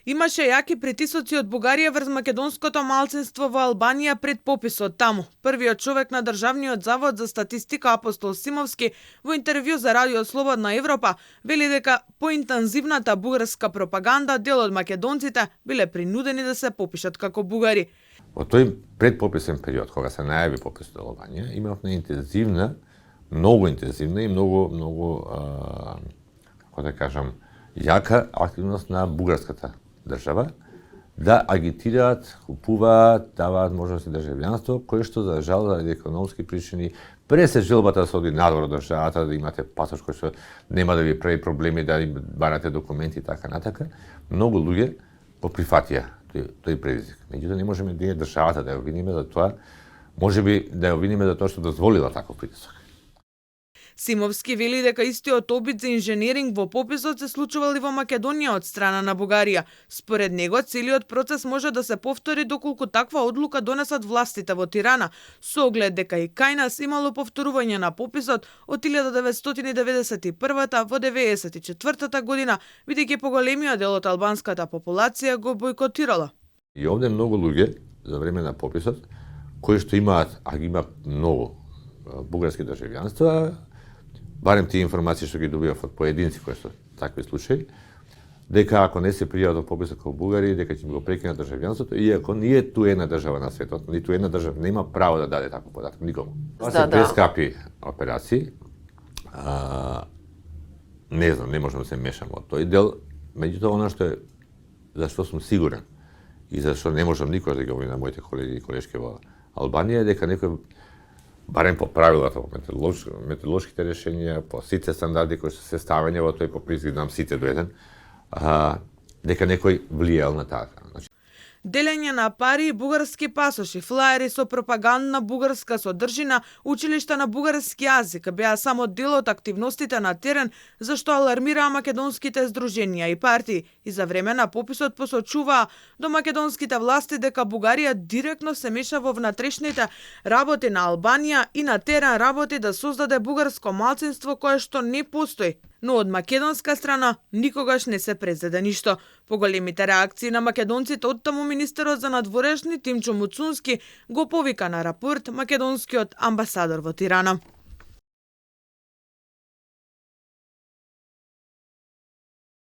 Имаше јаки притисоци од Бугарија врз македонското малцинство во Албанија пред пописот таму. Првиот човек на Државниот завод за статистика Апостол Симовски во интервју за Радио Слободна Европа вели дека по интензивната бугарска пропаганда дел од македонците биле принудени да се попишат како бугари. Во тој предпописен период, кога се најави пописот од Албанија, имавме интензивна, многу интензивна и многу како да кажам, јака активност на бугарската држава да агитираат, купуваат, даваат можности државјанство, кое што за жал заради економски причини пресе желбата да се оди надвор од државата, да имате пасош кој што нема да ви прави проблеми, да им барате документи и така натака, многу луѓе го прифатија тој предизвик. Меѓутоа не можеме ние државата да ја обвиниме за тоа, можеби да ја обвиниме за тоа што дозволила таков притисок. Симовски вели дека истиот обид за инженеринг во пописот се случувал и во Македонија од страна на Бугарија. Според него, целиот процес може да се повтори доколку таква одлука донесат властите во Тирана, со оглед дека и кај нас имало повторување на пописот од 1991 во 1994 година, бидејќи поголемиот дел од албанската популација го бойкотирала. И овде многу луѓе за време на пописот кои што имаат, а ги има многу бугарски државјанства, барем тие информации што ги добивав од поединци кои што такви случаи, дека ако не се пријават во пописот како бугари, дека ќе го прекинат државјанството, иако не е ту една држава на светот, ниту една држава нема право да даде таков податок никому. Тоа се прескапи операции. Не знам, не можам да се мешам од тој дел, меѓутоа она што е за што сум сигурен и за што не можам никош да ги обвинам моите колеги и колешки во Албанија е дека некој барем по правилата, по методолошките решенија, по сите стандарди кои се ставање во тој попис, знам сите до еден, дека некој влијал на таа. Делење на пари и бугарски пасоши, флаери со пропагандна бугарска содржина, училишта на бугарски јазик беа само дел од активностите на терен, зашто алармираа македонските здруженија и партии и за време на пописот посочуваа до македонските власти дека Бугарија директно се меша во внатрешните работи на Албанија и на терен работи да создаде бугарско малцинство кое што не постои. Но од македонска страна никогаш не се презеде ништо. Поголемите реакции на македонците оттаму министерот за надворешни Тимчо Муцунски го повика на рапорт македонскиот амбасадор во Тирана.